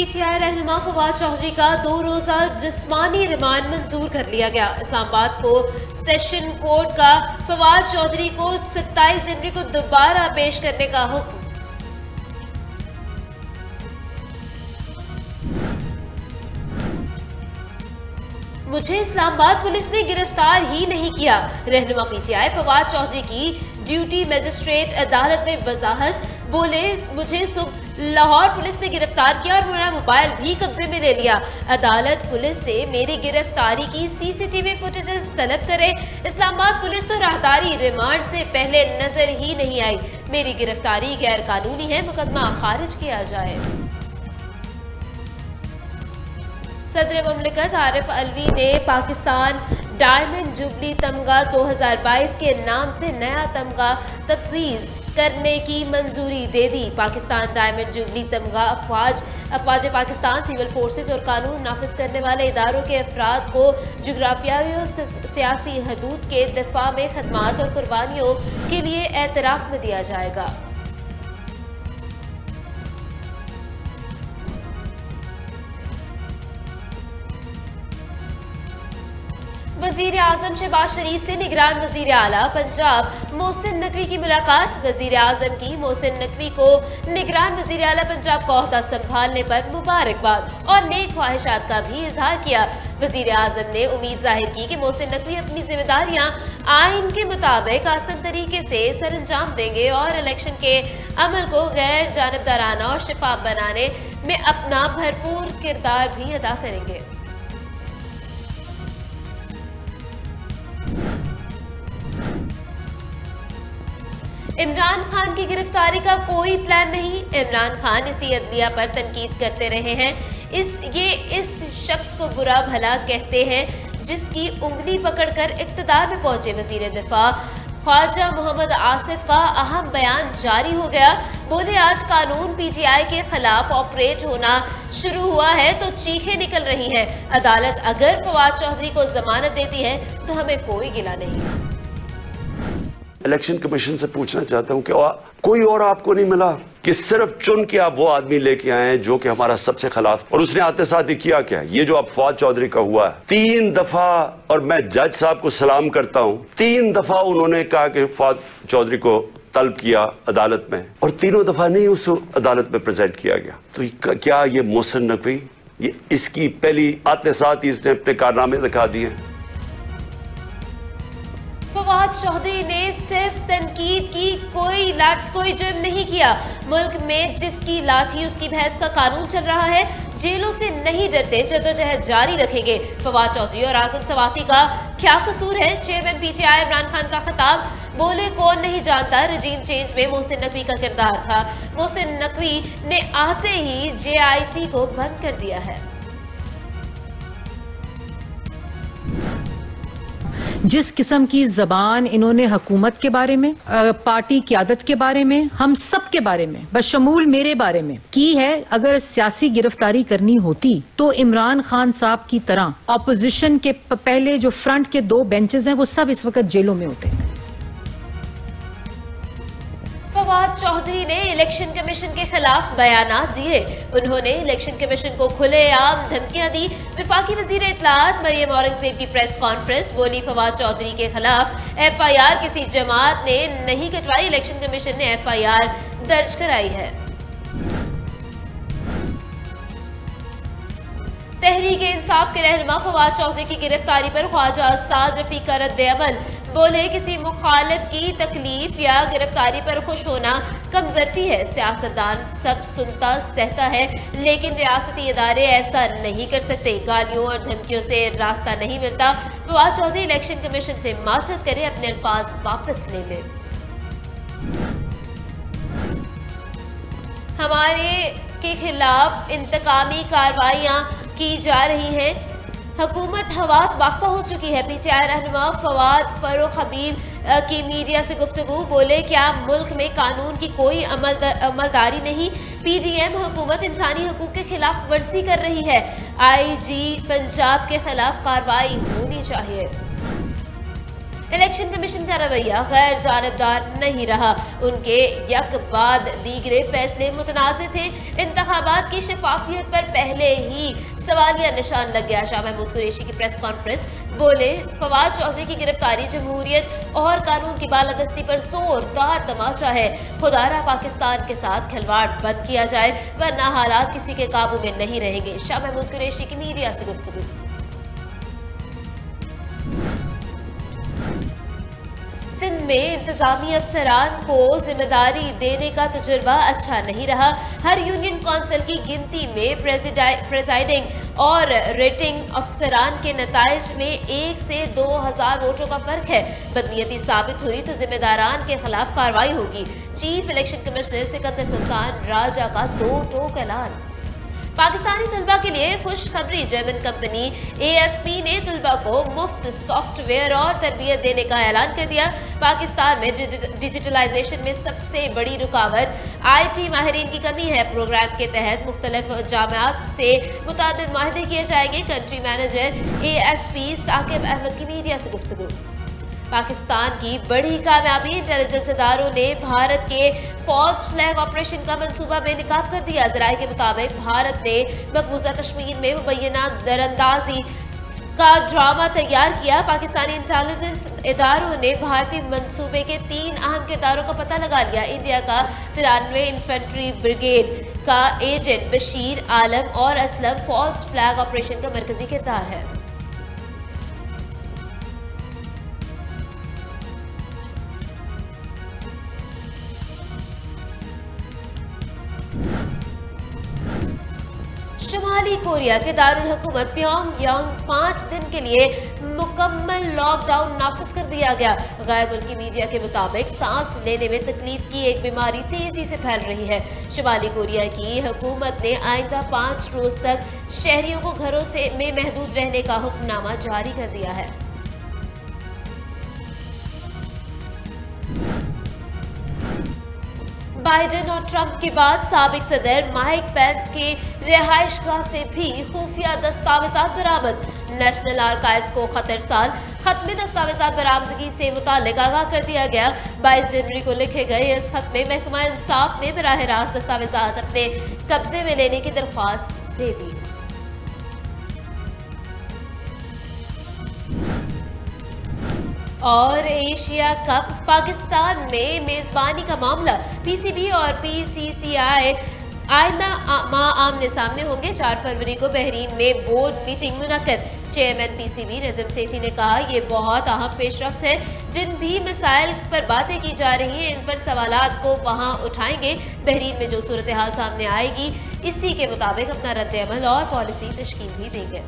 PTI रहनुमा फवाद चौधरी का 2 रोजा जिस्मानी रिमांड मंजूर कर लिया गया। इस्लामाबाद को सेशन कोर्ट का फवाद चौधरी को 27 जनवरी को दोबारा पेश करने का हुक्म। मुझे इस्लामाबाद पुलिस ने गिरफ्तार ही नहीं किया। रहनुमा पीटीआई फवाद चौधरी की ड्यूटी मजिस्ट्रेट अदालत में वजाहत। बोले, मुझे सुबह लाहौर पुलिस ने गिरफ्तार किया और मेरा मोबाइल भी कब्जे में ले लिया। अदालत पुलिस से मेरी गिरफ्तारी की सीसीटीवी फुटेजेस तलब करे। इस्लामाबाद पुलिस तो राहदारी रिमांड से पहले नजर ही नहीं आई। मेरी गिरफ्तारी गैर कानूनी है, मुकदमा खारिज किया जाए। सदर मुमलिकत आरिफ अलवी ने पाकिस्तान डायमंड जुबली तमगा 2022 के नाम से नया तमगा तफवीज करने की मंजूरी दे दी। पाकिस्तान डायमंड जुबली तमगा अफवाज पाकिस्तान, सिविल फोर्सेस और कानून नाफिज करने वाले इदारों के अफराद को जुग्राफियाई और सियासी हदूद के दिफा में खदमात और कुर्बानियों के लिए एतराफ में दिया जाएगा। वजीर आजम शहबाज शरीफ से निगरान वजीर आला पंजाब मोहसिन नकवी की मुलाकात। वजीर आजम की मोहसिन नकवी को निगरान वजीर आला पंजाब का ओहदा संभालने पर मुबारकबाद और नेक ख्वाहिशात का भी इजहार किया। वजीर आजम ने उम्मीद जाहिर की कि मोहसिन नकवी अपनी जिम्मेदारियां आइन के मुताबिक आसान तरीके से सरअंजाम देंगे और इलेक्शन के अमल को गैर जानिबदाराना और शफाफ बनाने में अपना भरपूर किरदार भी अदा करेंगे। इमरान खान की गिरफ्तारी का कोई प्लान नहीं। इमरान खान इसी अदलिया पर तनकीद करते रहे हैं। इस शख्स को बुरा भला कहते हैं जिसकी उंगली पकड़कर इक्तदार में पहुंचे। वजीर दिफा ख्वाजा मोहम्मद आसिफ का अहम बयान जारी हो गया। बोले, आज कानून पीटीआई के खिलाफ ऑपरेट होना शुरू हुआ है तो चीखें निकल रही हैं। अदालत अगर फवाद चौधरी को जमानत देती है तो हमें कोई गिला नहीं। इलेक्शन कमीशन से पूछना चाहता हूं कि कोई और आपको नहीं मिला कि सिर्फ चुन के आप वो आदमी लेके आए हैं जो कि हमारा सबसे खिलाफ, और उसने आते साथ ही किया क्या? ये जो अब फवाद चौधरी का हुआ है, 3 दफा, और मैं जज साहब को सलाम करता हूं, 3 दफा उन्होंने कहा कि फवाद चौधरी को तलब किया अदालत में, और तीनों दफा नहीं उस अदालत में प्रेजेंट किया गया। तो क्या ये मोहसिन नकवी, ये इसकी पहली आते साथ ही इसने अपने कारनामे दिखा दिए। फवाद चौधरी ने सिर्फ तनकीद की, कोई जुर्म नहीं किया। मुल्क में जिसकी लाठी उसकी भैंस का कानून चल रहा है। जेलों से नहीं डरते, जद्दोजहद जारी रखेंगे। फवाद चौधरी और आजम सवाती का क्या कसूर है? चेयरमैन पीटीआई इमरान खान का खिताब। बोले, कौन नहीं जानता रजीम चेंज में मोहसिन नकवी का किरदार था। मोहसिन नकवी ने आते ही JIT को बंद कर दिया है। जिस किस्म की जबान इन्होंने हुकूमत के बारे में, पार्टी क़यादत के बारे में, हम सब के बारे में, बशमूल मेरे बारे में की है, अगर सियासी गिरफ्तारी करनी होती तो इमरान खान साहब की तरह ऑपोजिशन के पहले जो फ्रंट के 2 बेंचेस हैं वो सब इस वक्त जेलों में होते हैं। फवाद चौधरी ने इलेक्शन कमीशन के खिलाफ बयानात दिए। उन्होंने इलेक्शन कमीशन को खुलेआम धमकियां दी। वफाकी वजीर इत्तलात मरियम औरंगजेब की प्रेस कॉन्फ्रेंस। बोली, फवाद चौधरी के खिलाफ FIR किसी जमात ने नहीं कटवाई, इलेक्शन कमीशन ने FIR दर्ज कराई है। तहरीक इंसाफ के रहनुमा फवाद चौधरी की गिरफ्तारी पर ख्वाजा साद रफीक का रद्द अमल। बोले, किसी मुखालिफ की तकलीफ या गिरफ्तारी पर खुश होना कमजरफी है। सियासतदान सब सुनता सहता है, लेकिन रियासती इदारे ऐसा नहीं कर सकते। गालियों और धमकियों से रास्ता नहीं मिलता। फवाद चौधरी इलेक्शन कमीशन से माजरत करे, अपने अल्फाज वापस ले ले। हमारे के खिलाफ इंतकामी कार्रवाइयां की जा रही हैं। हुकूमत हवास बाख्ता हो चुकी है। पीटीआई रहनुमा फवाद फरूख हबीब की मीडिया से गुफ्तगू। बोले, क्या मुल्क में कानून की कोई अमलदारी नहीं? PDM हुकूमत इंसानी हकूक के खिलाफ वर्जी कर रही है। IG पंजाब के खिलाफ कार्रवाई होनी चाहिए। इलेक्शन कमीशन का रवैया गैर जानिबदार नहीं रहा। उनके यक बाद दीगरे फैसले मुतनाज़ थे। इंतखाबात की शफाफियत पर पहले ही सवालिया निशान लग गया। शाह महमूद कुरैशी की प्रेस कॉन्फ्रेंस बोले, फवाद चौधरी की गिरफ्तारी जमहूरियत और कानून की बालादस्ती पर जोरदार तमाचा है। खुदारा पाकिस्तान के साथ खिलवाड़ बंद किया जाए वरना हालात किसी के काबू में नहीं रहेंगे। शाह महमूद कुरैशी की मीडिया से गुफ्तगू। सिंध में इंतजामी अफसरान को जिम्मेदारी देने का तजुर्बा अच्छा नहीं रहा। हर यूनियन कौंसिल की गिनती में प्रेसाइडिंग और रेटिंग अफसरान के नताइज में 1 से 2000 वोटों का फर्क है। बदनीयती साबित हुई तो जिम्मेदारान के खिलाफ कार्रवाई होगी। Chief election commissioner Sikandar Sultan Raja का 2 टोक ऐलान। पाकिस्तानी तलबा के लिए खुशखबरी। जर्मन कंपनी ASP ने तलबा को मुफ्त सॉफ्टवेयर और तरबियत देने का ऐलान कर दिया। पाकिस्तान में डिजिटलाइजेशन में सबसे बड़ी रुकावट IT माहिरीन की कमी है। प्रोग्राम के तहत मुख्तलिफ जामियात से मुतादिद माहिदे किए जाएंगे। Country manager ASP Saqib Ahmed की मीडिया से गुफ्तगू। पाकिस्तान की बड़ी कामयाबी। इंटेलिजेंस इदारों ने भारत के फॉल्स फ्लैग ऑपरेशन का मंसूबा बेनकाब कर दिया। जराये के मुताबिक भारत ने मकबूजा कश्मीर में मुबैना दरअंदाजी का ड्रामा तैयार किया। पाकिस्तानी इंटेलिजेंस इदारों ने भारतीय मंसूबे के 3 अहम किरदारों का पता लगा लिया। इंडिया का 93 इन्फेंट्री ब्रिगेड का एजेंट बशीर आलम और असलम फॉल्स फ्लैग ऑपरेशन का मरकजी किरदार है। शुमाली कोरिया के दारुल हुकूमत प्योंगयांग 5 दिन के लिए मुकम्मल लॉकडाउन नाफिज कर दिया गया। गैर मुल्की मीडिया के मुताबिक सांस लेने में तकलीफ की एक बीमारी तेजी से फैल रही है। शुमाली कोरिया की हुकूमत ने आइंदा 5 रोज तक शहरियों को घरों में महदूद रहने का हुक्मनामा जारी कर दिया है। बाइडेन और ट्रंप के बाद साबिक सदर माइक पेंस के रिहाइशगाह से भी खुफिया दस्तावेजात बरामद। नेशनल आर्काइव्स को खतरसाल खत्म दस्तावेजात बरामदगी से मुताल्लिक आगाह कर दिया गया। 22 जनवरी को लिखे गए इस खत में महकमा इंसाफ ने बराह रास्त दस्तावेजात अपने कब्जे में लेने की दरख्वास्त दे दी। और एशिया कप पाकिस्तान में मेजबानी का मामला। PCB और PCCI आइंदा माह आमने सामने होंगे। 4 फरवरी को बहरीन में board meeting मुनक्कद। Chairman PCB Najam Sethi ने कहा, ये बहुत अहम पेशरफ्त है। जिन भी मसाइल पर बातें की जा रही हैं इन पर सवालात को वहां उठाएंगे। बहरीन में जो सूरत हाल सामने आएगी इसी के मुताबिक अपना रद्द अमल और पॉलिसी तश्कील भी देंगे।